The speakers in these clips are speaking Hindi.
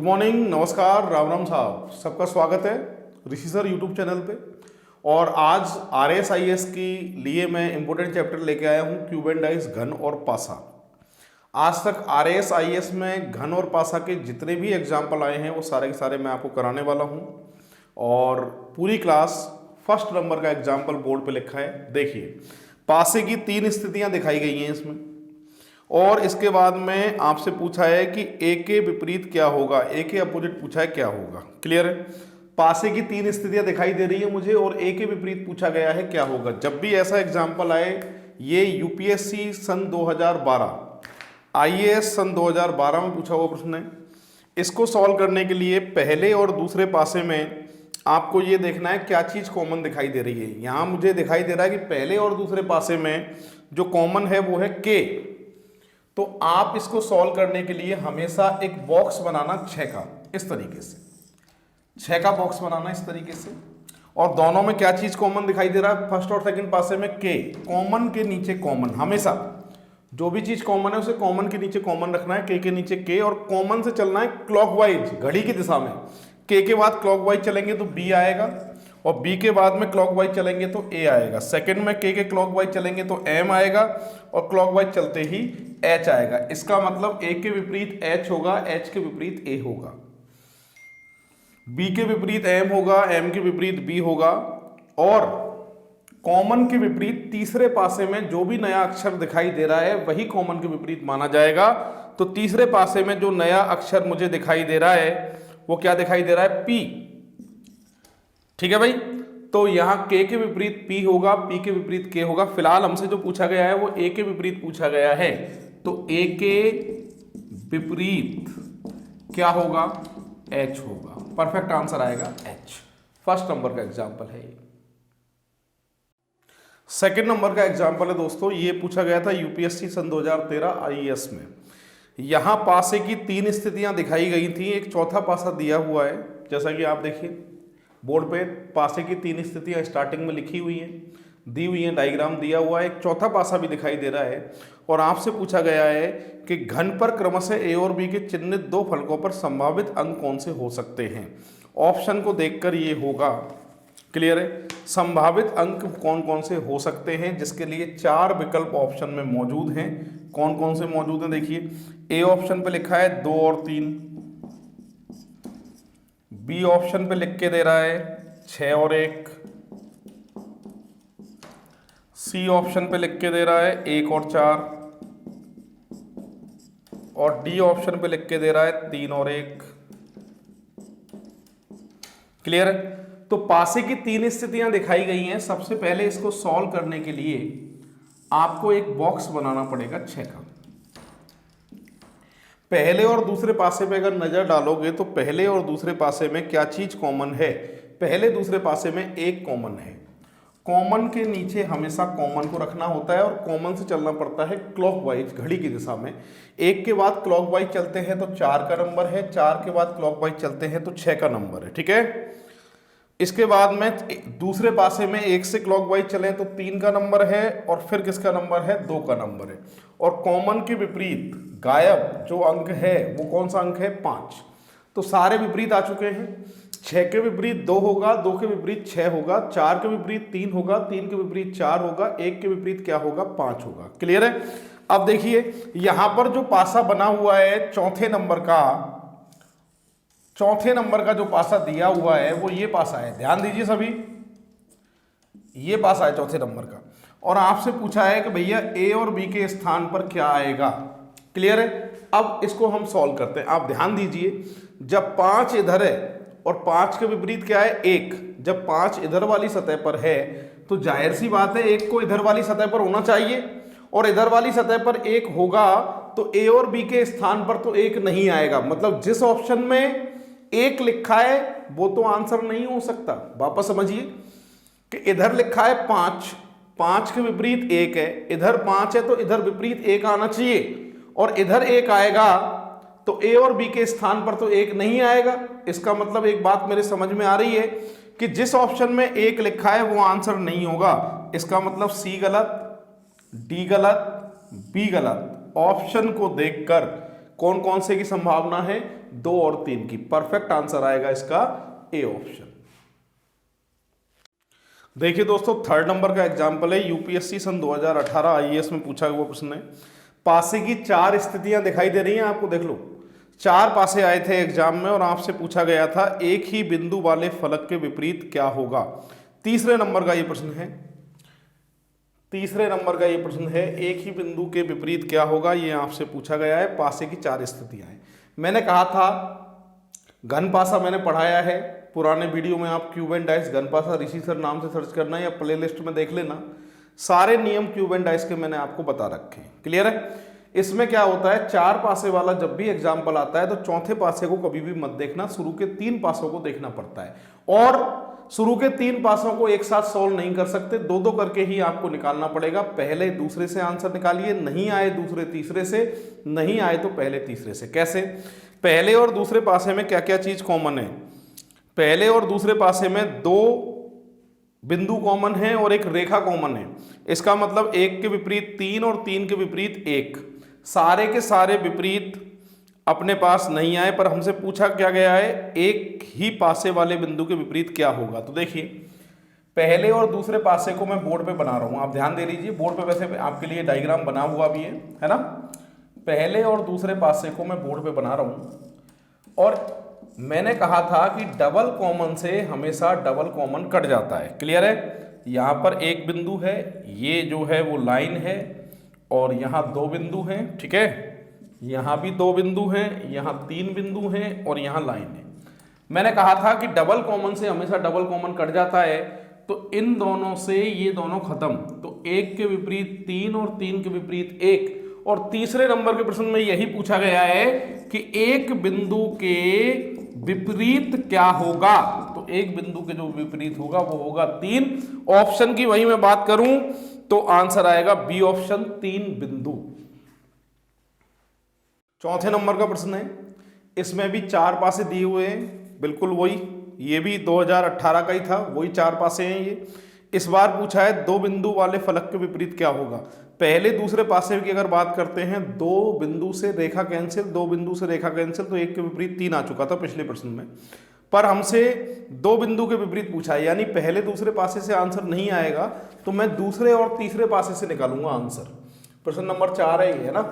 मॉर्निंग, नमस्कार, राम राम साहब, सबका स्वागत है ऋषि सर यूट्यूब चैनल पे। और आज RSIS की लिए मैं इम्पोर्टेंट चैप्टर लेके आया हूँ, क्यूब एंड डाइस, घन और पासा। आज तक RSIS में घन और पासा के जितने भी एग्जाम्पल आए हैं वो सारे के सारे मैं आपको कराने वाला हूँ। और पूरी क्लास फर्स्ट नंबर का एग्जाम्पल बोर्ड पे लिखा है, देखिए। पासे की 3 स्थितियाँ दिखाई गई हैं इसमें, और इसके बाद में आपसे पूछा है कि ए के विपरीत क्या होगा, ए के अपोजिट पूछा है क्या होगा। क्लियर है? पासे की 3 स्थितियां दिखाई दे रही है मुझे और ए के विपरीत पूछा गया है क्या होगा। जब भी ऐसा एग्जाम्पल आए, ये यूपीएससी सन 2012, IAS सन 2012 में पूछा हुआ प्रश्न है। इसको सॉल्व करने के लिए पहले और दूसरे पासे में आपको ये देखना है क्या चीज़ कॉमन दिखाई दे रही है। यहाँ मुझे दिखाई दे रहा है कि पहले और दूसरे पासे में जो कॉमन है वो है के। तो आप इसको सॉल्व करने के लिए हमेशा एक बॉक्स बनाना 6 का, इस तरीके से 6 का बॉक्स बनाना इस तरीके से। और दोनों में क्या चीज कॉमन दिखाई दे रहा है, फर्स्ट और सेकंड पासे में के। कॉमन के नीचे कॉमन, हमेशा जो भी चीज कॉमन है उसे कॉमन के नीचे कॉमन रखना है, के नीचे के। और कॉमन से चलना है क्लॉकवाइज, घड़ी की दिशा में। के बाद क्लॉकवाइज चलेंगे तो बी आएगा, और बी के बाद में क्लॉकवाइज चलेंगे तो ए आएगा। सेकंड में के क्लॉकवाइज चलेंगे तो एम आएगा, और क्लॉकवाइज चलते ही एच आएगा। इसका मतलब ए के विपरीत एच होगा, एच के विपरीत ए होगा, बी के विपरीत एम होगा, एम के विपरीत बी होगा। और कॉमन के विपरीत तीसरे पासे में जो भी नया अक्षर दिखाई दे रहा है वही कॉमन के विपरीत माना जाएगा। तो तीसरे पासे में जो नया अक्षर मुझे दिखाई दे रहा है वो क्या दिखाई दे रहा है, पी। ठीक है भाई, तो यहां के विपरीत पी होगा, पी के विपरीत के होगा। फिलहाल हमसे जो पूछा गया है वो ए के विपरीत पूछा गया है, तो ए के विपरीत क्या होगा, एच होगा। परफेक्ट आंसर आएगा एच। फर्स्ट नंबर का एग्जांपल है ये। सेकंड नंबर का एग्जांपल है दोस्तों, ये पूछा गया था यूपीएससी सन 2013 IAS में। यहां पासे की 3 स्थितियां दिखाई गई थी, एक चौथा पासा दिया हुआ है। जैसा कि आप देखिए बोर्ड पे पासे की 3 स्थितियां स्टार्टिंग में लिखी हुई हैं, दी हुई हैं, डायग्राम दिया हुआ है, एक चौथा पासा भी दिखाई दे रहा है। और आपसे पूछा गया है कि घन पर क्रमशः ए और बी के चिन्हित 2 फलकों पर संभावित अंक कौन से हो सकते हैं। ऑप्शन को देखकर ये होगा। क्लियर है? संभावित अंक कौन कौन से हो सकते हैं, जिसके लिए 4 विकल्प ऑप्शन में मौजूद हैं। कौन कौन से मौजूद हैं देखिए। ए ऑप्शन पे लिखा है 2 और 3, बी ऑप्शन पे लिख के दे रहा है 6 और 1, सी ऑप्शन पे लिख के दे रहा है 1 और 4, और डी ऑप्शन पे लिख के दे रहा है 3 और 1। क्लियर है? तो पासे की 3 स्थितियां दिखाई गई हैं। सबसे पहले इसको सॉल्व करने के लिए आपको एक बॉक्स बनाना पड़ेगा 6 का। पहले और दूसरे पासे पे अगर नजर डालोगे तो पहले और दूसरे पासे में क्या चीज कॉमन है, पहले दूसरे पासे में एक कॉमन है। कॉमन के नीचे हमेशा कॉमन को रखना होता है, और कॉमन से चलना पड़ता है क्लॉकवाइज, घड़ी की दिशा में। 1 के बाद क्लॉकवाइज चलते हैं तो 4 का नंबर है, 4 के बाद क्लॉकवाइज चलते हैं तो 6 का नंबर है। ठीक है? इसके बाद में दूसरे पासे में 1 से क्लॉकवाइज चले तो 3 का नंबर है, और फिर किसका नंबर है, 2 का नंबर है। और कॉमन के विपरीत गायब जो अंक है वो कौन सा अंक है, 5। तो सारे विपरीत आ चुके हैं। 6 के विपरीत 2 होगा, 2 के विपरीत 6 होगा, 4 के विपरीत 3 होगा, 3 के विपरीत 4 होगा, 1 के विपरीत क्या होगा, 5 होगा। क्लियर है? अब देखिए यहां पर जो पासा बना हुआ है चौथे नंबर का जो पासा दिया हुआ है वो ये पासा है। ध्यान दीजिए सभी, ये पासा है चौथे नंबर का। और आपसे पूछा है कि भैया ए और बी के स्थान पर क्या आएगा। क्लियर है? अब इसको हम सॉल्व करते हैं। आप ध्यान दीजिए, जब 5 इधर है और 5 के विपरीत क्या है, 1। जब 5 इधर वाली सतह पर है तो जाहिर सी बात है 1 को इधर वाली सतह पर होना चाहिए, और इधर वाली सतह पर 1 होगा तो ए और बी के स्थान पर तो 1 नहीं आएगा। मतलब जिस ऑप्शन में 1 लिखा है वो तो आंसर नहीं हो सकता। वापस समझिए कि इधर लिखा है 5, 5 के विपरीत 1 है, इधर 5 है तो इधर विपरीत 1 आना चाहिए, और इधर 1 आएगा तो ए और बी के स्थान पर तो 1 नहीं आएगा। इसका मतलब एक बात मेरे समझ में आ रही है कि जिस ऑप्शन में 1 लिखा है वो आंसर नहीं होगा। इसका मतलब सी गलत, डी गलत, बी गलत। ऑप्शन को देखकर कौन कौन से की संभावना है, 2 और 3 की। परफेक्ट आंसर आएगा इसका ए ऑप्शन। देखिए दोस्तों, थर्ड नंबर का एग्जाम्पल है, यूपीएससी सन 2018 आईएएस में पूछा हुआ प्रश्न है। पासे की 4 स्थितियां दिखाई दे रही हैं आपको, देख लो। 4 पासे आए थे एग्जाम में और आपसे पूछा गया था एक ही बिंदु वाले फलक के विपरीत क्या होगा। तीसरे नंबर का ये प्रश्न है, तीसरे नंबर का ये प्रश्न है, एक ही बिंदु के विपरीत क्या होगा, ये आपसे पूछा गया है। पासे की 4 स्थितियां हैं। मैंने कहा था घन पासा मैंने पढ़ाया है पुराने वीडियो में, आप क्यूब एंड डाइस घन पासा ऋषि सर नाम से सर्च करना या प्लेलिस्ट में देख लेना। सारे नियम क्यूब एंड डाइस के मैंने आपको बता रखे हैं। क्लियर है? इसमें क्या होता है, 4 पासे वाला जब भी एग्जाम्पल आता है तो चौथे पासे को कभी भी मत देखना, शुरू के 3 पासों को देखना पड़ता है। और शुरू के 3 पासों को एक साथ सॉल्व नहीं कर सकते, 2-2 करके ही आपको निकालना पड़ेगा। पहले दूसरे से आंसर निकालिए, नहीं आए दूसरे तीसरे से, नहीं आए तो पहले तीसरे से। कैसे? पहले और दूसरे पासे में क्या क्या चीज कॉमन है? पहले और दूसरे पासे में 2 बिंदु कॉमन है और एक रेखा कॉमन है। इसका मतलब 1 के विपरीत 3 और 3 के विपरीत 1। सारे के सारे विपरीत अपने पास नहीं आए, पर हमसे पूछा क्या गया है, एक ही पासे वाले बिंदु के विपरीत क्या होगा। तो देखिए, पहले और दूसरे पासे को मैं बोर्ड पे बना रहा हूं, आप ध्यान दे लीजिए। बोर्ड पे वैसे आपके लिए डायग्राम बना हुआ भी है ना। पहले और दूसरे पासे को मैं बोर्ड पे बना रहा हूं और मैंने कहा था कि डबल कॉमन से हमेशा डबल कॉमन कट जाता है। क्लियर है? यहां पर एक बिंदु है, ये जो है वो लाइन है, और यहां 2 बिंदु हैं। ठीक है? यहां भी 2 बिंदु हैं, यहां 3 बिंदु हैं और यहां लाइन है। मैंने कहा था कि डबल कॉमन से हमेशा डबल कॉमन कट जाता है, तो इन दोनों से ये दोनों खत्म, तो 1 के विपरीत 3 और 3 के विपरीत 1। और तीसरे नंबर के प्रश्न में यही पूछा गया है कि एक बिंदु के विपरीत क्या होगा। तो एक बिंदु के जो विपरीत होगा वो होगा 3। ऑप्शन की वही मैं बात करूं तो आंसर आएगा बी ऑप्शन, 3 बिंदु। चौथे नंबर का प्रश्न है, इसमें भी 4 पासे दिए हुए हैं, बिल्कुल वही, ये भी 2018 का ही था, वही 4 पासे हैं ये। इस बार पूछा है 2 बिंदु वाले फलक के विपरीत क्या होगा। पहले दूसरे पासे की अगर बात करते हैं, 2 बिंदु से रेखा कैंसिल, 2 बिंदु से रेखा कैंसिल, तो 1 के विपरीत 3 आ चुका था पिछले प्रश्न में। पर हमसे 2 बिंदु के विपरीत पूछा है, यानी पहले दूसरे पासे से आंसर नहीं आएगा, तो मैं दूसरे और तीसरे पासे से निकालूंगा आंसर। प्रश्न नंबर 4 है ये, है ना।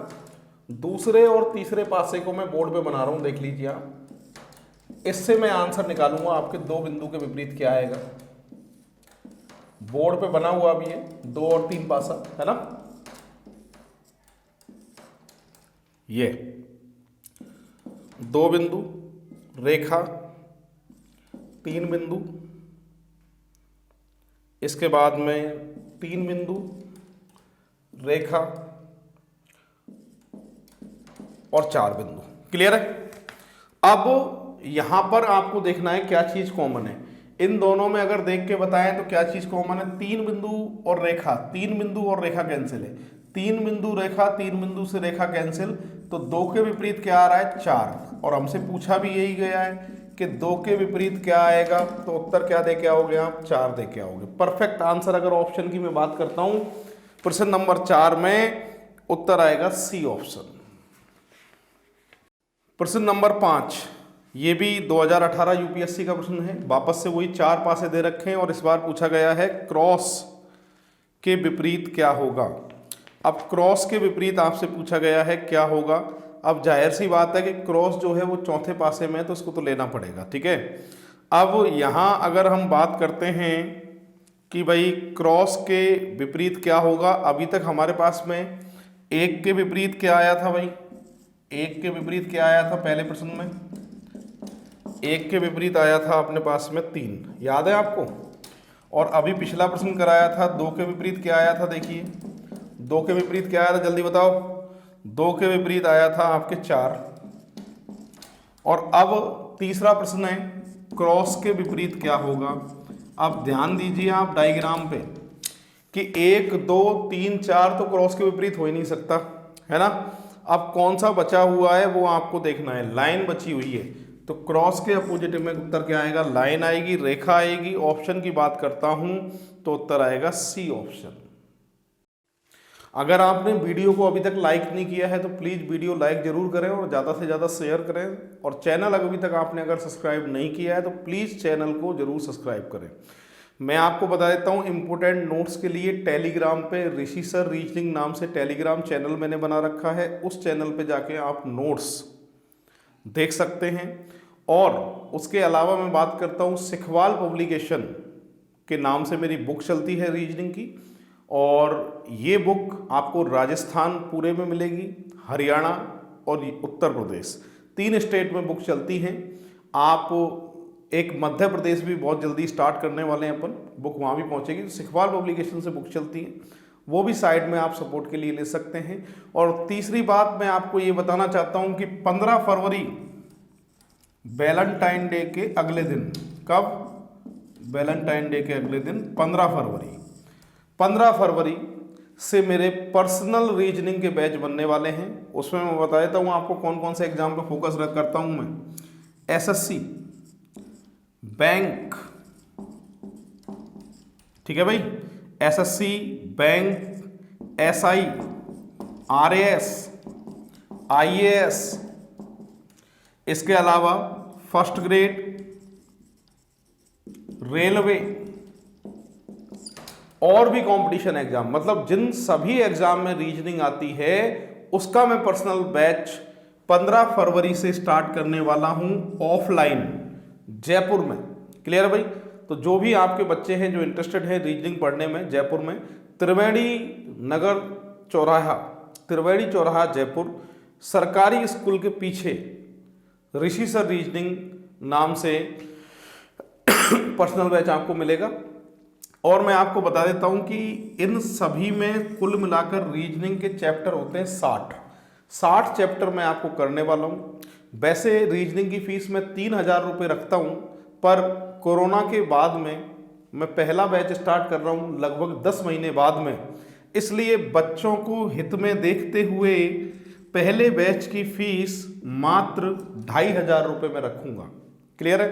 दूसरे और तीसरे पासे को मैं बोर्ड पे बना रहा हूं, देख लीजिए आप। इससे मैं आंसर निकालूंगा आपके 2 बिंदु के विपरीत क्या आएगा। बोर्ड पे बना हुआ भी है 2 और 3 पासा, है ना। ये 2 बिंदु, रेखा, 3 बिंदु, इसके बाद में 3 बिंदु, रेखा और 4 बिंदु। क्लियर है? अब यहां पर आपको देखना है क्या चीज कॉमन है। इन दोनों में अगर देख के बताएं तो क्या चीज कॉमन है, 3 बिंदु और रेखा, 3 बिंदु और रेखा कैंसिल है, 3 बिंदु रेखा, 3 बिंदु से रेखा कैंसिल, तो 2 के विपरीत क्या आ रहा है, 4। और हमसे पूछा भी यही गया है कि 2 के विपरीत क्या आएगा, तो उत्तर क्या दे के आओगे आप, 4 दे के आओगे। परफेक्ट आंसर अगर ऑप्शन की मैं बात करता हूं, प्रश्न नंबर 4 में उत्तर आएगा सी ऑप्शन। प्रश्न नंबर 5, ये भी 2018 यूपीएससी का प्रश्न है। वापस से वही 4 पासे दे रखे हैं और इस बार पूछा गया है क्रॉस के विपरीत क्या होगा। अब क्रॉस के विपरीत आपसे पूछा गया है क्या होगा। अब जाहिर सी बात है कि क्रॉस जो है वो चौथे पासे में है, तो इसको तो लेना पड़ेगा। ठीक है? अब यहाँ अगर हम बात करते हैं कि भाई क्रॉस के विपरीत क्या होगा, अभी तक हमारे पास में 1 के विपरीत क्या आया था भाई, 1 के विपरीत क्या आया था पहले प्रश्न में, 1 के विपरीत आया था अपने पास में 3, याद है आपको। और अभी पिछला प्रश्न कराया था 2 के विपरीत क्या आया था, देखिए 2 के विपरीत क्या आया था, जल्दी बताओ। 2 के विपरीत आया था आपके 4। और अब तीसरा प्रश्न है क्रॉस के विपरीत क्या होगा। अब ध्यान दीजिए आप डायग्राम पे कि 1 2 3 4 तो क्रॉस के विपरीत हो ही नहीं सकता, है ना। अब कौन सा बचा हुआ है वो आपको देखना है, लाइन बची हुई है, तो क्रॉस के अपोजिट में उत्तर क्या आएगा, लाइन आएगी, रेखा आएगी। ऑप्शन की बात करता हूं तो उत्तर आएगा सी ऑप्शन। अगर आपने वीडियो को अभी तक लाइक नहीं किया है तो प्लीज़ वीडियो लाइक जरूर करें और ज़्यादा से ज़्यादा शेयर करें, और चैनल अभी तक आपने अगर सब्सक्राइब नहीं किया है तो प्लीज़ चैनल को जरूर सब्सक्राइब करें। मैं आपको बता देता हूँ इम्पोर्टेंट नोट्स के लिए टेलीग्राम पे ऋषि सर रीजनिंग नाम से टेलीग्राम चैनल मैंने बना रखा है, उस चैनल पे जाके आप नोट्स देख सकते हैं। और उसके अलावा मैं बात करता हूँ सिखवाल पब्लिकेशन के नाम से मेरी बुक चलती है रीजनिंग की, और ये बुक आपको राजस्थान पूरे में मिलेगी, हरियाणा और उत्तर प्रदेश, 3 स्टेट में बुक चलती हैं। आप एक मध्य प्रदेश भी बहुत जल्दी स्टार्ट करने वाले हैं अपन, बुक वहाँ भी पहुँचेगी। तो सिखवाल पब्लिकेशन से बुक चलती है, वो भी साइड में आप सपोर्ट के लिए ले सकते हैं। और तीसरी बात मैं आपको ये बताना चाहता हूँ कि 15 फरवरी वैलेंटाइन डे के अगले दिन, कब? वैलेंटाइन डे के अगले दिन 15 फरवरी से मेरे पर्सनल रीजनिंग के बैच बनने वाले हैं। उसमें मैं बता देता हूँ आपको कौन कौन से एग्जाम पे फोकस करता हूँ मैं। एसएससी, बैंक, ठीक है भाई, SSC, bank, SI, RAS, IAS, इसके अलावा फर्स्ट ग्रेड, रेलवे और भी कंपटीशन एग्जाम, मतलब जिन सभी एग्जाम में रीजनिंग आती है उसका मैं पर्सनल बैच 15 फरवरी से स्टार्ट करने वाला हूं ऑफलाइन जयपुर में। क्लियर है भाई? तो जो भी आपके बच्चे हैं जो इंटरेस्टेड है रीजनिंग पढ़ने में, जयपुर में त्रिवेणी चौराहा जयपुर सरकारी स्कूल के पीछे ऋषि सर रीजनिंग नाम से पर्सनल बैच आपको मिलेगा। और मैं आपको बता देता हूं कि इन सभी में कुल मिलाकर रीजनिंग के चैप्टर होते हैं 60 चैप्टर मैं आपको करने वाला हूं। वैसे रीजनिंग की फीस मैं 3,000 रुपये रखता हूं, पर कोरोना के बाद में मैं पहला बैच स्टार्ट कर रहा हूं लगभग 10 महीने बाद में, इसलिए बच्चों को हित में देखते हुए पहले बैच की फीस मात्र 2,500 रुपये में रखूंगा। क्लियर है?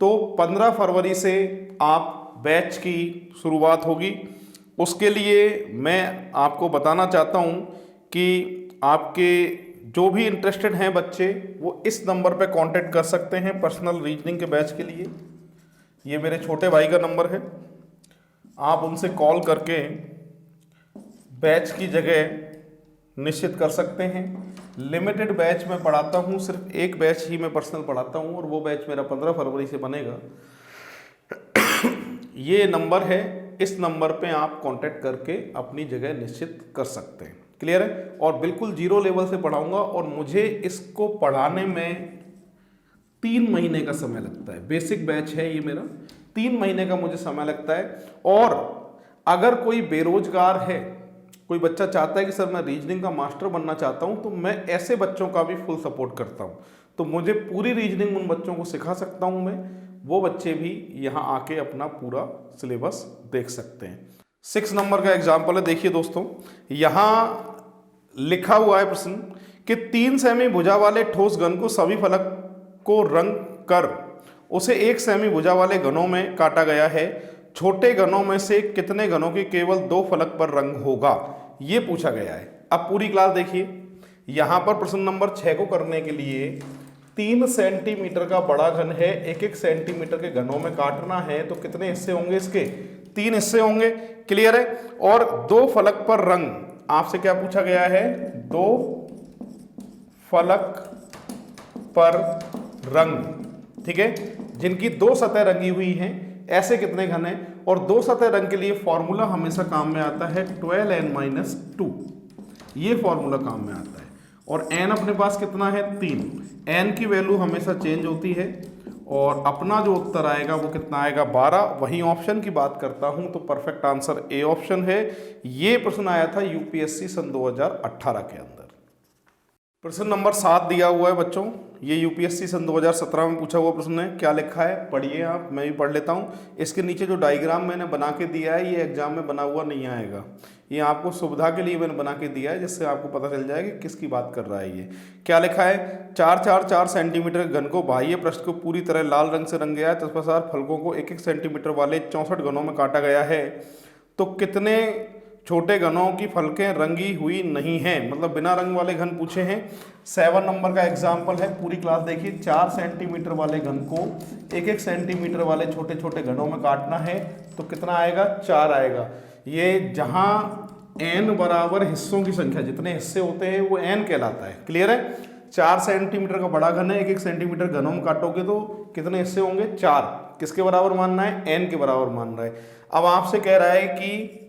तो 15 फरवरी से आप बैच की शुरुआत होगी। उसके लिए मैं आपको बताना चाहता हूं कि आपके जो भी इंटरेस्टेड हैं बच्चे वो इस नंबर पे कांटेक्ट कर सकते हैं पर्सनल रीजनिंग के बैच के लिए। ये मेरे छोटे भाई का नंबर है, आप उनसे कॉल करके बैच की जगह निश्चित कर सकते हैं। लिमिटेड बैच में पढ़ाता हूं, सिर्फ एक बैच ही मैं पर्सनल पढ़ाता हूं और वो बैच मेरा 15 फरवरी से बनेगा। ये नंबर है, इस नंबर पे आप कांटेक्ट करके अपनी जगह निश्चित कर सकते हैं। क्लियर है? और बिल्कुल जीरो लेवल से पढ़ाऊंगा और मुझे इसको पढ़ाने में 3 महीने का समय लगता है। बेसिक बैच है ये मेरा, 3 महीने का मुझे समय लगता है। और अगर कोई बेरोजगार है, कोई बच्चा चाहता है कि सर मैं रीजनिंग का मास्टर बनना चाहता हूं, तो मैं ऐसे बच्चों का भी फुल सपोर्ट करता हूं। तो मुझे पूरी रीजनिंग उन बच्चों को सिखा सकता हूं मैं, वो बच्चे भी यहाँ आके अपना पूरा सिलेबस देख सकते हैं। 6 नंबर का एग्जाम्पल है, देखिए दोस्तों, यहाँ लिखा हुआ है प्रश्न कि 3 सेमी भुजा वाले ठोस घन को सभी फलक को रंग कर उसे 1 सेमी भुजा वाले घनों में काटा गया है। छोटे घनों में से कितने घनों के केवल 2 फलक पर रंग होगा, ये पूछा गया है। अब पूरी क्लास देखिए। यहाँ पर प्रश्न नंबर 6 को करने के लिए 3 सेंटीमीटर का बड़ा घन है, 1-1 सेंटीमीटर के घनों में काटना है, तो कितने हिस्से होंगे इसके? 3 हिस्से होंगे। क्लियर है? और 2 फलक पर रंग, आपसे क्या पूछा गया है? 2 फलक पर रंग, ठीक है, जिनकी 2 सतह रंगी हुई हैं, ऐसे कितने घन हैं? और 2 सतह रंग के लिए फॉर्मूला हमेशा काम में आता है 12n-2, ये फॉर्मूला काम में आता है। और n अपने पास कितना है? 3। n की वैल्यू हमेशा चेंज होती है और अपना जो उत्तर आएगा वो कितना आएगा? 12। वहीं ऑप्शन की बात करता हूं तो परफेक्ट आंसर ए ऑप्शन है। ये प्रश्न आया था यूपीएससी सन 2018 के अंदर। प्रश्न नंबर 7 दिया हुआ है बच्चों, ये यूपीएससी सन 2017 में पूछा हुआ प्रश्न है। क्या लिखा है पढ़िए आप, मैं भी पढ़ लेता हूँ। इसके नीचे जो डायग्राम मैंने बना के दिया है ये एग्जाम में बना हुआ नहीं आएगा, ये आपको सुविधा के लिए मैंने बना के दिया है, जिससे आपको पता चल जाएगा कि किसकी बात कर रहा है ये। क्या लिखा है? 4-4-4 सेंटीमीटर घन को बाह्य पृष्ठ को पूरी तरह लाल रंग से रंग गया है, तदनुसार फलकों को 1-1 सेंटीमीटर वाले 64 घनों में काटा गया है, तो कितने छोटे घनों की फलकें रंगी हुई नहीं हैं, मतलब बिना रंग वाले घन पूछे हैं। 7 नंबर का एग्जाम्पल है, पूरी क्लास देखिए। 4 सेंटीमीटर वाले घन को 1-1 सेंटीमीटर वाले छोटे छोटे घनों में काटना है तो कितना आएगा, 4 आएगा। ये जहां n बराबर हिस्सों की संख्या, जितने हिस्से होते हैं वो n कहलाता है। क्लियर है? 4 सेंटीमीटर का बड़ा घन है, 1-1 सेंटीमीटर घनों में काटोगे तो कितने हिस्से होंगे, 4। किसके बराबर मानना है, n के बराबर मान रहा है। अब आपसे कह रहा है कि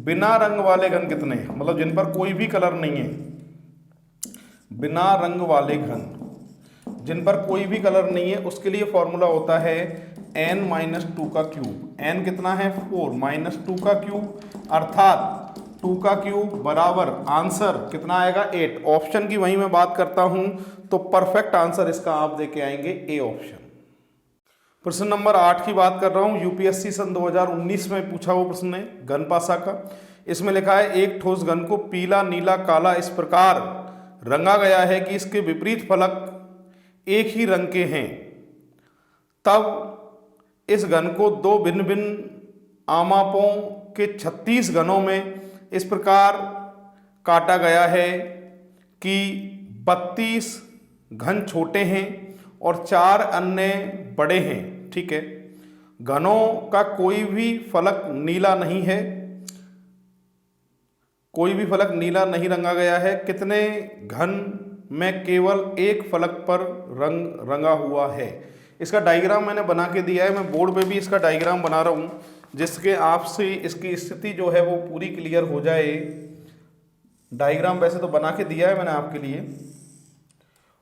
बिना रंग वाले घन कितने हैं, मतलब जिन पर कोई भी कलर नहीं है। बिना रंग वाले घन जिन पर कोई भी कलर नहीं है, उसके लिए फॉर्मूला होता है n-2 का क्यूब। n कितना है, 4 - 2 का क्यूब, अर्थात 2 का क्यूब बराबर आंसर कितना आएगा, 8। ऑप्शन की वहीं मैं बात करता हूं तो परफेक्ट आंसर इसका आप देके आएंगे ए ऑप्शन। प्रश्न नंबर 8 की बात कर रहा हूं, यूपीएससी सन 2019 में पूछा हुआ प्रश्न है घन पासा का। इसमें लिखा है एक ठोस घन को पीला, नीला, काला इस प्रकार रंगा गया है कि इसके विपरीत फलक एक ही रंग के हैं। तब इस घन को दो भिन्न भिन्न आमापों के 36 घनों में इस प्रकार काटा गया है कि 32 घन छोटे हैं और 4 अन्य बड़े हैं। ठीक है, घनों का कोई भी फलक नीला नहीं है, कोई भी फलक नीला नहीं रंगा गया है। कितने घन में केवल एक फलक पर रंग रंगा हुआ है। इसका डायग्राम मैंने बना के दिया है, मैं बोर्ड पे भी इसका डायग्राम बना रहा हूँ जिसके आपसे इसकी स्थिति जो है वो पूरी क्लियर हो जाए। डायग्राम वैसे तो बना के दिया है मैंने आपके लिए,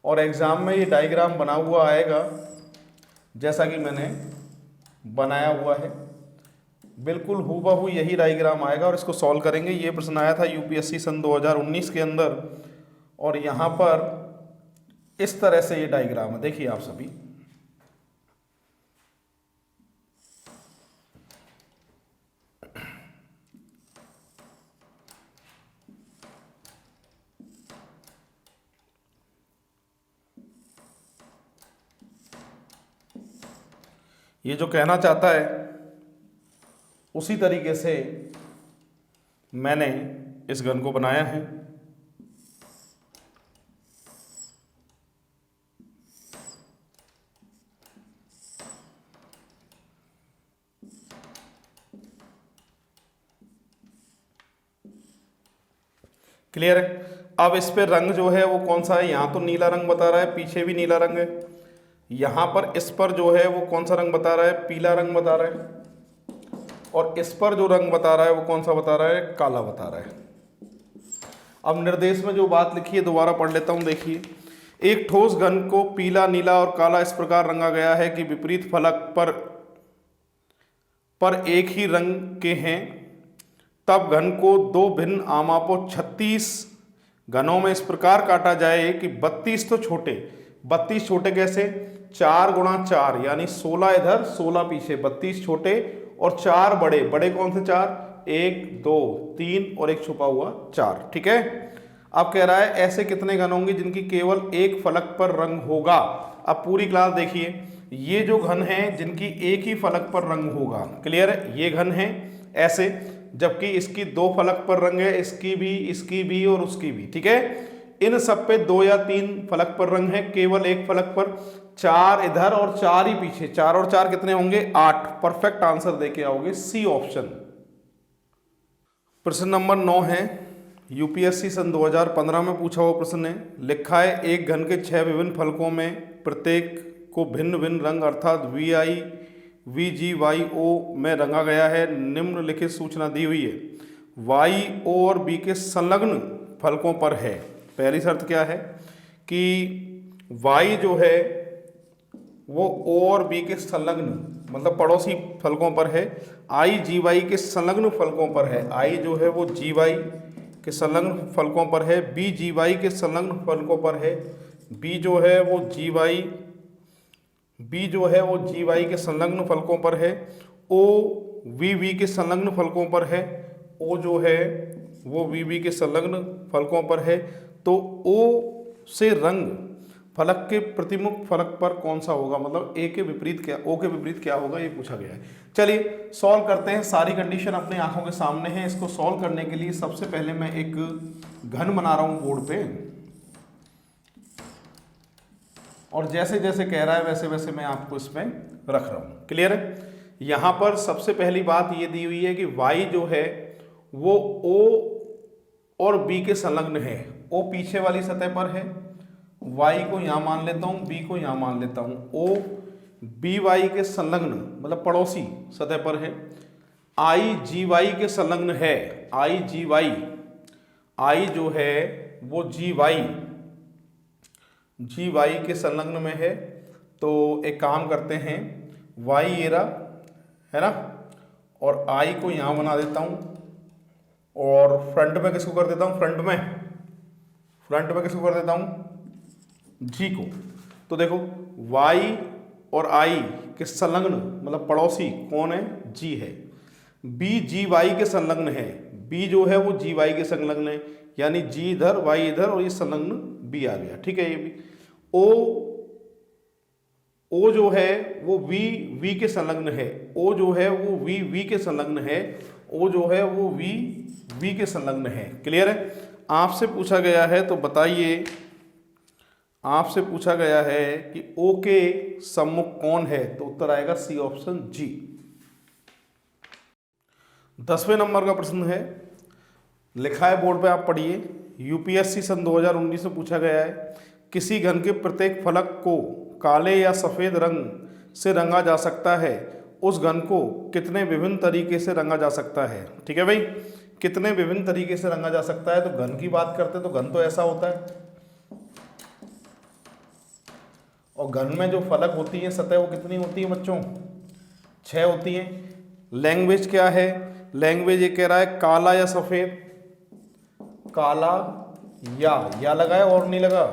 और एग्ज़ाम में ये डायग्राम बना हुआ आएगा जैसा कि मैंने बनाया हुआ है, बिल्कुल हूबहू यही डायग्राम आएगा और इसको सॉल्व करेंगे। ये प्रश्न आया था यूपीएससी सन 2019 के अंदर, और यहाँ पर इस तरह से ये डायग्राम है, देखिए आप सभी। ये जो कहना चाहता है उसी तरीके से मैंने इस घन को बनाया है। क्लियर है? अब इस पे रंग जो है वो कौन सा है, यहाँ तो नीला रंग बता रहा है, पीछे भी नीला रंग है। यहाँ पर इस पर जो है वो कौन सा रंग बता रहा है, पीला रंग बता रहा है, और इस पर जो रंग बता रहा है वो कौन सा बता रहा है, काला बता रहा है। अब निर्देश में जो बात लिखी है दोबारा पढ़ लेता हूँ, देखिए। एक ठोस घन को पीला, नीला और काला इस प्रकार रंगा गया है कि विपरीत फलक पर एक ही रंग के हैं। तब घन को दो भिन्न आमापों 36 घनों में इस प्रकार काटा जाए कि 32 तो छोटे, 32 छोटे कैसे, 4 × 4 यानी 16 इधर 16 पीछे, 32 छोटे और 4 बड़े। बड़े कौन से 4, 1 2 3 और एक छुपा हुआ 4। ठीक है, अब कह रहा है ऐसे कितने घन होंगे जिनकी केवल एक फलक पर रंग होगा। अब पूरी क्लास देखिए, ये जो घन हैं जिनकी एक ही फलक पर रंग होगा, क्लियर है, ये घन है ऐसे, जबकि इसकी 2 फलक पर रंग है, इसकी भी और उसकी भी। ठीक है, इन सब पे 2 या 3 फलक पर रंग है, केवल एक फलक पर 4 इधर और 4 ही पीछे। 4 और 4 कितने होंगे, 8। परफेक्ट आंसर देके आओगे सी ऑप्शन। प्रश्न नंबर 9 है, यूपीएससी सन 2015 में पूछा हुआ प्रश्न है। लिखा है एक घन के 6 विभिन्न फलकों में प्रत्येक को भिन्न भिन्न रंग अर्थात VI VGYO में रंगा गया है। निम्नलिखित सूचना दी हुई है, Y O और B के संलग्न फलकों पर है। पहली शर्त क्या है कि Y जो है वो O और B के संलग्न मतलब पड़ोसी फलकों पर है। I GY के संलग्न फलकों पर है। I जो है वो GY के संलग्न फलकों पर है, B GY के संलग्न फलकों पर है, B जो है वो GY के संलग्न फलकों पर है, O VV के संलग्न फलकों पर है, O जो है वो VV के संलग्न फलकों पर है। तो O से रंग फलक के प्रतिमुख फलक पर कौन सा होगा, मतलब ए के विपरीत क्या, ओ के विपरीत क्या होगा, ये पूछा गया है। चलिए सॉल्व करते हैं। सारी कंडीशन अपने आंखों के सामने है। इसको सॉल्व करने के लिए सबसे पहले मैं एक घन बना रहा हूं बोर्ड पे, और जैसे जैसे कह रहा है वैसे वैसे मैं आपको इसमें रख रहा हूं। क्लियर है। यहां पर सबसे पहली बात ये दी हुई है कि y जो है वो O और B के संलग्न है। O पीछे वाली सतह पर है, y को यहां मान लेता हूं, B को यहां मान लेता हूं। O BY के संलग्न मतलब पड़ोसी सतह पर है। I GY के संलग्न है। I जो है वो GY के संलग्न में है। तो एक काम करते हैं, y ये रहा है ना, और I को यहाँ बना देता हूँ, और फ्रंट में किसको कर देता हूँ, फ्रंट में किसको कर देता हूँ, G को। तो देखो y और I के संलग्न मतलब पड़ोसी कौन है, G है। B GY के संलग्न है, B जो है वो GY के संलग्न है, यानी G इधर Y इधर और ये संलग्न B आ गया। ठीक है। ये भी O जो है वो V के संलग्न है, O जो है वो V के संलग्न है, O जो है वो V के संलग्न है। क्लियर है। आपसे पूछा गया है, तो बताइए, आपसे पूछा गया है कि O के सम्मुख कौन है, तो उत्तर आएगा सी ऑप्शन G। 10वें नंबर का प्रश्न है, लिखा है बोर्ड पे, आप पढ़िए। यूपीएससी सन 2019 में पूछा गया है, किसी घन के प्रत्येक फलक को काले या सफ़ेद रंग से रंगा जा सकता है, उस घन को कितने विभिन्न तरीके से रंगा जा सकता है। ठीक है भाई, कितने विभिन्न तरीके से रंगा जा सकता है। तो घन की बात करते हैं तो घन तो ऐसा होता है, और घन में जो फलक होती है सतह वो कितनी होती है बच्चों, 6 होती हैं। लैंग्वेज क्या है, लैंग्वेज ये कह रहा है काला या सफ़ेद, काला या लगाए और नहीं लगा,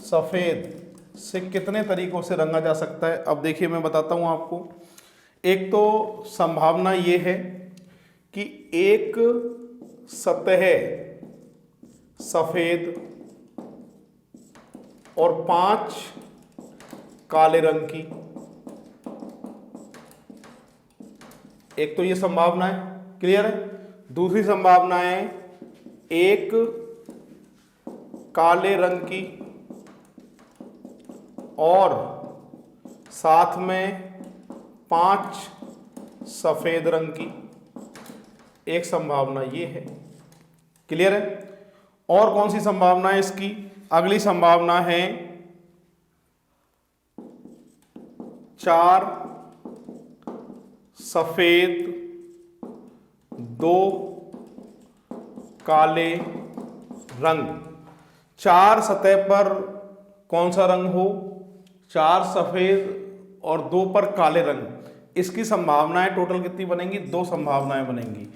सफ़ेद से कितने तरीकों से रंगा जा सकता है। अब देखिए मैं बताता हूँ आपको। एक तो संभावना ये है कि एक सतह सफ़ेद और 5 काले रंग की, एक तो ये संभावना है। क्लियर है। दूसरी संभावना है एक काले रंग की और साथ में 5 सफेद रंग की, एक संभावना ये है। क्लियर है। और कौन सी संभावना है इसकी, अगली संभावना है 4 सफेद 2 काले रंग। 4 सतह पर कौन सा रंग हो, 4 सफेद और 2 पर काले रंग, इसकी संभावनाएं टोटल कितनी बनेंगी, 2 संभावनाएं बनेंगी।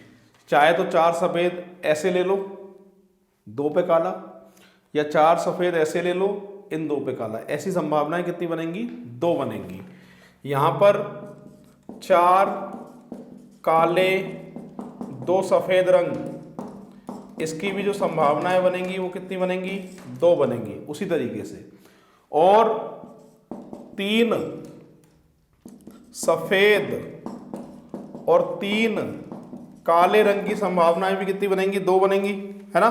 चाहे तो 4 सफेद ऐसे ले लो 2 पे काला, या 4 सफेद ऐसे ले लो इन 2 पे काला, ऐसी संभावनाएं कितनी बनेंगी, 2 बनेंगी। यहां पर 4 काले 2 सफेद रंग, इसकी भी जो संभावनाएं बनेंगी वो कितनी बनेंगी, 2 बनेंगी उसी तरीके से। और 3 सफेद और 3 काले रंग की संभावनाएं भी कितनी बनेंगी, 2 बनेंगी, है ना।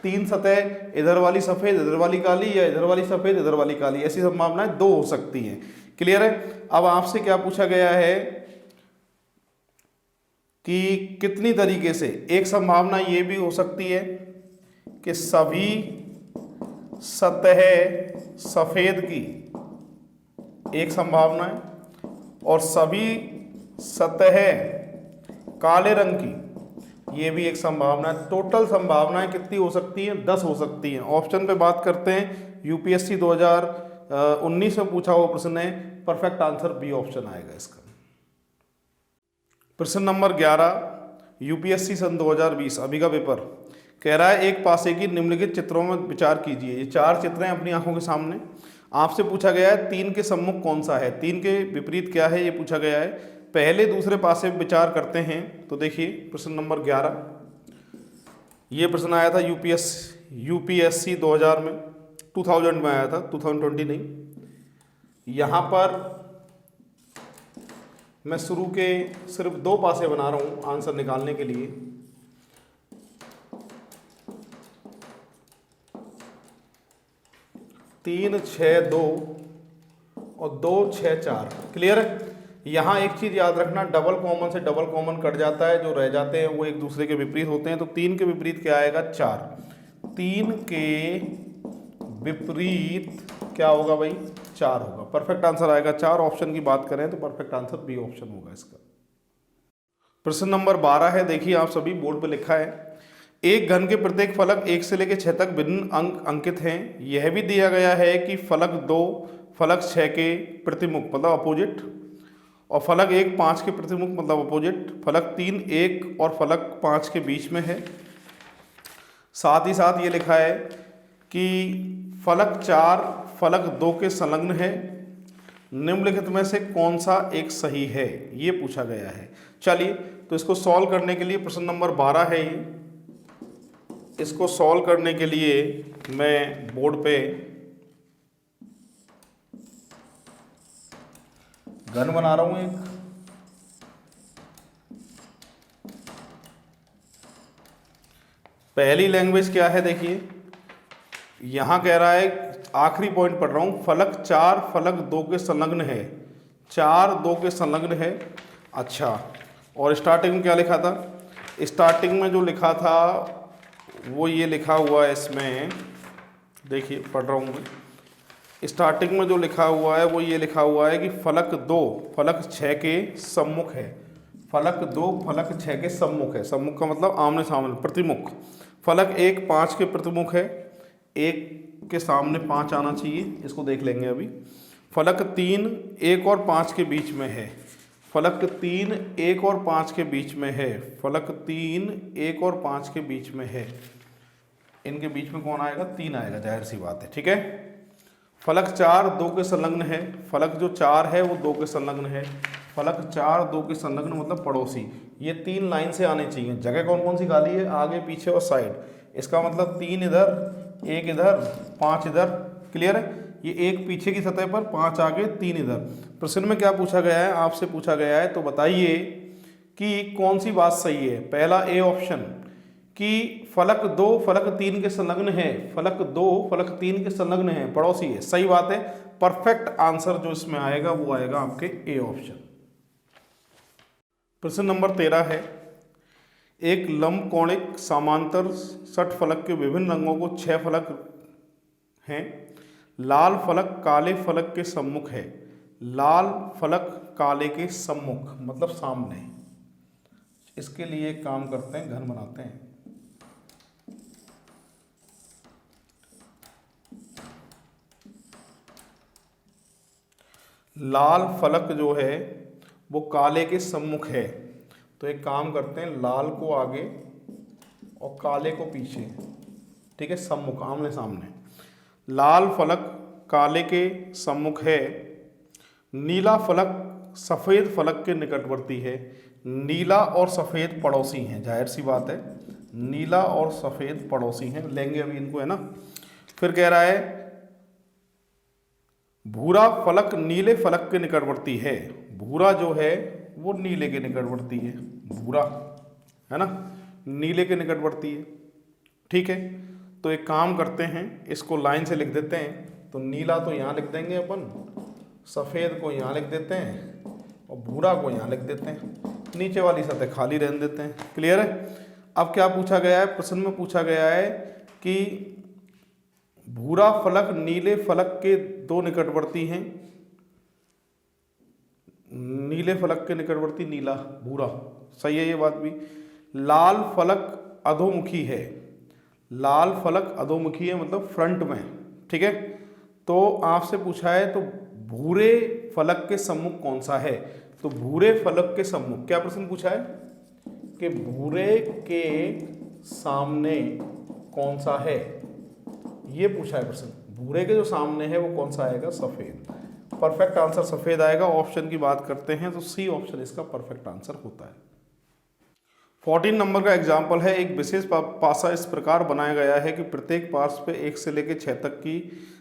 3 सतह, इधर वाली सफेद इधर वाली काली, या इधर वाली सफेद इधर वाली काली, ऐसी संभावनाएं 2 हो सकती हैं। क्लियर है। अब आपसे क्या पूछा गया है कि कितनी तरीके से, एक संभावना ये भी हो सकती है कि सभी सतह सफेद की, एक संभावना है, और सभी सतह काले रंग की, ये भी एक संभावना है। टोटल संभावनाएं कितनी हो सकती हैं, 10 हो सकती हैं। ऑप्शन पे बात करते हैं, यूपीएससी 2019 में पूछा हुआ प्रश्न है, परफेक्ट आंसर बी ऑप्शन आएगा इसका। प्रश्न नंबर 11, यूपीएससी सन 2020 अभी का पेपर, कह रहा है एक पासे की निम्नलिखित चित्रों में विचार कीजिए। ये 4 चित्र हैं अपनी आंखों के सामने। आपसे पूछा गया है 3 के सम्मुख कौन सा है, 3 के विपरीत क्या है, ये पूछा गया है। पहले दूसरे पासे विचार करते हैं। तो देखिए प्रश्न नंबर 11, ये प्रश्न आया था यूपीएससी 2000 में। 2000 में आया था, 2020 नहीं। यहाँ पर मैं शुरू के सिर्फ 2 पासे बना रहा हूँ आंसर निकालने के लिए। तीन 6 2 और 2 6 4। क्लियर है। यहाँ एक चीज़ याद रखना, डबल कॉमन से डबल कॉमन कट जाता है, जो रह जाते हैं वो एक दूसरे के विपरीत होते हैं। तो 3 के विपरीत क्या आएगा? 4। 3 के विपरीत क्या होगा भाई? 4 होगा। परफेक्ट आंसर आएगा 4। ऑप्शन की बात करें तो परफेक्ट आंसर बी ऑप्शन होगा इसका। प्रश्न नंबर 12 है, देखिए आप सभी बोर्ड पे लिखा है, एक घन के प्रत्येक फलक 1 से लेकर 6 तक भिन्न अंक अंकित हैं। यह भी दिया गया है कि फलक 2 फलक 6 के प्रतिमुख मतलब अपोजिट, और फलक 1 5 के प्रतिमुख मतलब अपोजिट, फलक 3 1 और फलक 5 के बीच में है। साथ ही साथ ये लिखा है कि फलक 4 फलक 2 के संलग्न है। निम्नलिखित में से कौन सा एक सही है, ये पूछा गया है। चलिए तो इसको सॉल्व करने के लिए, प्रश्न नंबर 12 है ये, इसको सॉल्व करने के लिए मैं बोर्ड पे घन बना रहा हूं एक। पहली लैंग्वेज क्या है देखिए, यहां कह रहा है, आखिरी पॉइंट पढ़ रहा हूं, फलक 4 फलक 2 के संलग्न है। 4 2 के संलग्न है। अच्छा, और स्टार्टिंग में क्या लिखा था? स्टार्टिंग में जो लिखा था वो ये लिखा हुआ है इसमें, देखिए पढ़ रहा हूँ मैं। स्टार्टिंग में जो लिखा हुआ है वो ये लिखा हुआ है कि फलक 2 फलक 6 के सम्मुख है। फलक 2 फलक 6 के सम्मुख है। सम्मुख का मतलब आमने सामने, प्रतिमुख। फलक 1 5 के प्रतिमुख है, 1 के सामने 5 आना चाहिए, इसको देख लेंगे अभी। फलक 3 1 और 5 के बीच में है। फलक 3 1 और 5 के बीच में है। फलक 3 1 और 5 के बीच में है। इनके बीच में कौन आएगा? 3 आएगा, जाहिर सी बात है। ठीक है। फलक 4 2 के संलग्न है। फलक जो 4 है वो 2 के संलग्न है। फलक 4 2 के संलग्न मतलब पड़ोसी। ये 3 लाइन से आने चाहिए। जगह कौन कौन सी खाली है? आगे पीछे और साइड। इसका मतलब 3 इधर 1 इधर 5 इधर। क्लियर है। ये 1 पीछे की सतह पर, 5 आगे 3 इधर। प्रश्न में क्या पूछा गया है? आपसे पूछा गया है, तो बताइए कि कौन सी बात सही है। पहला ए ऑप्शन कि फलक 2 फलक 3 के संलग्न है। फलक 2 फलक 3 के संलग्न है, पड़ोसी है। सही बात है। परफेक्ट आंसर जो इसमें आएगा वो आएगा आपके ए ऑप्शन। प्रश्न नंबर 13 है, एक लंबकोणिक समांतर षटफलक के विभिन्न रंगों को 6 फलक हैं। लाल फलक काले फलक के सम्मुख है। लाल फलक काले के सम्मुख मतलब सामने। इसके लिए एक काम करते हैं, घन बनाते हैं। लाल फलक जो है वो काले के सम्मुख है, तो एक काम करते हैं, लाल को आगे और काले को पीछे। ठीक है, सम्मुख आमने सामने। लाल फलक काले के सम्मुख है। नीला फलक सफ़ेद फलक के निकटवर्ती है। नीला और सफ़ेद पड़ोसी हैं, जाहिर सी बात है। नीला और सफ़ेद पड़ोसी हैं, लेंगे अभी इनको, है ना। फिर कह रहा है भूरा फलक नीले फलक के निकटवर्ती है। भूरा जो है वो नीले के निकटवर्ती है। भूरा है ना, नीले के निकटवर्ती है। ठीक है, तो एक काम करते हैं, इसको लाइन से लिख देते हैं। तो नीला तो यहाँ लिख देंगे अपन, सफ़ेद को यहाँ लिख देते हैं और भूरा को यहाँ लिख देते हैं। नीचे वाली सतह खाली रहने देते हैं। क्लियर है। अब क्या पूछा गया है? प्रश्न में पूछा गया है कि भूरा फलक नीले फलक के 2 निकटवर्ती हैं। नीले फलक के निकटवर्ती नीला, भूरा, सही है ये बात भी। लाल फलक अधोमुखी है। लाल फलक अधोमुखी है मतलब फ्रंट में। ठीक है, तो आपसे पूछा है तो भूरे फलक के सम्मुख कौन सा है? तो भूरे फलक के सम्मुख, क्या प्रश्न पूछा है कि भूरे के सामने कौन सा है, ये पूछा है प्रश्न। भूरे के जो सामने है वो कौन सा आएगा? सफ़ेद। परफेक्ट आंसर सफ़ेद आएगा। ऑप्शन की बात करते हैं तो सी ऑप्शन इसका परफेक्ट आंसर होता है। 14 नंबर का एग्जाम्पल है, एक विशेष पासा इस प्रकार बनाया गया है कि प्रत्येक पार्श्व पे 1 से लेकर 6 तक की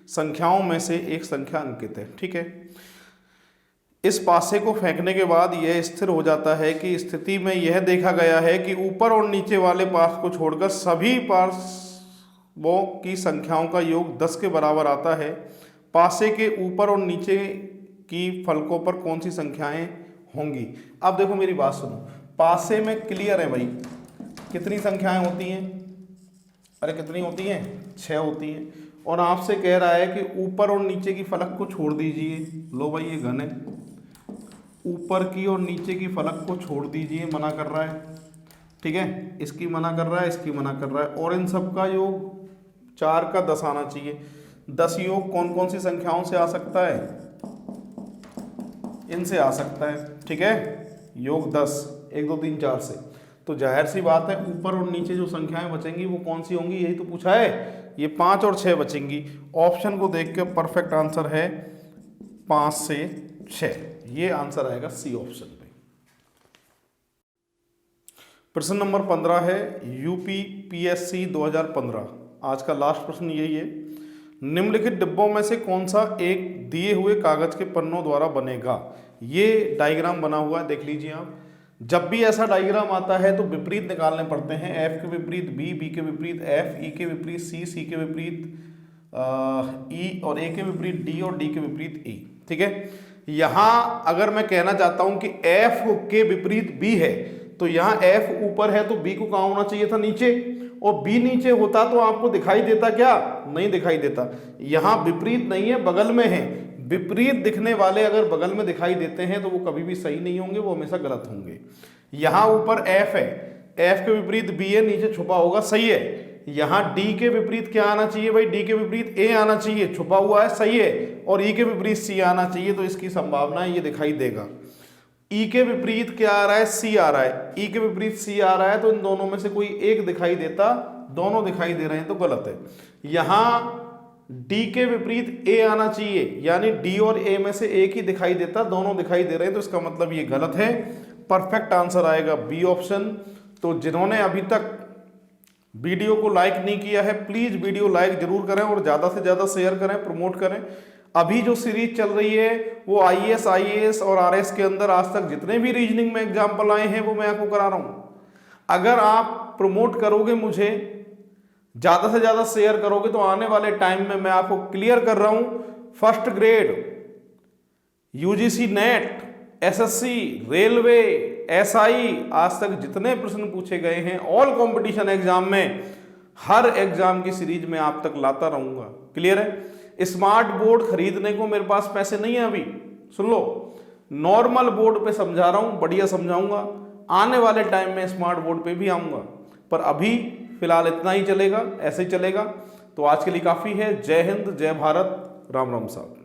संख्याओं में से एक संख्या अंकित है। ठीक है, इस पासे को फेंकने के बाद यह स्थिर हो जाता है कि स्थिति में यह देखा गया है कि ऊपर और नीचे वाले पार्श्व को छोड़कर सभी पार्श्वों की संख्याओं का योग 10 के बराबर आता है। पासे के ऊपर और नीचे की फलकों पर कौन सी संख्याएं होंगी। अब देखो मेरी बात सुनो, पासे में क्लियर है भाई कितनी संख्याएं होती हैं, अरे कितनी होती हैं, 6 होती हैं। और आपसे कह रहा है कि ऊपर और नीचे की फलक को छोड़ दीजिए। लो भाई ये घन है, ऊपर की और नीचे की फलक को छोड़ दीजिए, मना कर रहा है। ठीक है, इसकी मना कर रहा है, इसकी मना कर रहा है, और इन सब का योग 4 का 10 आना चाहिए। 10 योग कौन कौन सी संख्याओं से आ सकता है, इनसे आ सकता है। ठीक है, योग 10 1 2 3 4 से। तो जाहिर सी बात है ऊपर और नीचे जो संख्याएं बचेंगी वो कौन सी होंगी, यही तो पूछा है। ये 5 और 6 बचेंगी। ऑप्शन को देख के परफेक्ट आंसर है 5 से 6, ये आंसर आएगा सी ऑप्शन पे। प्रश्न नंबर 15 है यूपी पीएससी 2015। आज का लास्ट प्रश्न यही है, निम्नलिखित डिब्बों में से कौन सा एक दिए हुए कागज के पन्नों द्वारा बनेगा। ये डायग्राम बना हुआ है, देख लीजिए आप। जब भी ऐसा डायग्राम आता है तो विपरीत निकालने पड़ते हैं। एफ के विपरीत बी, बी के विपरीत एफ, ई के विपरीत सी, सी के विपरीत ई, और ए के विपरीत डी, और डी के विपरीत ई। ठीक है, यहाँ अगर मैं कहना चाहता हूं कि एफ के विपरीत बी है तो यहाँ एफ ऊपर है तो बी को कहाँ होना चाहिए था, नीचे। और बी नीचे होता तो आपको दिखाई देता क्या, नहीं दिखाई देता। यहाँ विपरीत नहीं है, बगल में है। विपरीत दिखने वाले अगर बगल में दिखाई देते हैं तो वो कभी भी सही नहीं होंगे, वो हमेशा गलत होंगे। यहाँ ऊपर एफ है, एफ के विपरीत बी है, नीचे छुपा होगा, सही है। यहाँ डी के विपरीत क्या आना चाहिए भाई, डी के विपरीत ए आना चाहिए, छुपा हुआ है, सही है। और ई के विपरीत सी आना चाहिए, तो इसकी संभावना ये दिखाई देगा। ई के विपरीत क्या आ रहा है, सी आ रहा है। ई के विपरीत सी आ रहा है तो इन दोनों में से कोई एक दिखाई देता, दोनों दिखाई दे रहे हैं तो गलत है। यहाँ डी के विपरीत ए आना चाहिए, यानी डी और ए में से एक ही दिखाई देता, दोनों दिखाई दे रहे हैं तो इसका मतलब ये गलत है। परफेक्ट आंसर आएगा बी ऑप्शन। तो जिन्होंने अभी तक वीडियो को लाइक नहीं किया है प्लीज वीडियो लाइक जरूर करें और ज्यादा से ज्यादा शेयर करें, प्रमोट करें। अभी जो सीरीज चल रही है वो आईएएस, आईएएस और आरएस के अंदर आज तक जितने भी रीजनिंग में एग्जाम्पल आए हैं वो मैं आपको करा रहा हूं। अगर आप प्रमोट करोगे, मुझे ज्यादा से ज्यादा शेयर करोगे तो आने वाले टाइम में मैं आपको क्लियर कर रहा हूं first grade, UGC net, SSC, railway, SI, आज तक जितने प्रश्न पूछे गए हैं ऑल कंपटीशन एग्जाम में, हर एग्जाम की सीरीज में आप तक लाता रहूंगा। क्लियर है। स्मार्ट बोर्ड खरीदने को मेरे पास पैसे नहीं है अभी, सुन लो। नॉर्मल बोर्ड पे समझा रहा हूं, बढ़िया समझाऊंगा। आने वाले टाइम में स्मार्ट बोर्ड पे भी आऊंगा, पर अभी फिलहाल इतना ही चलेगा, ऐसे ही चलेगा। तो आज के लिए काफी है। जय हिंद, जय भारत, राम राम साहब।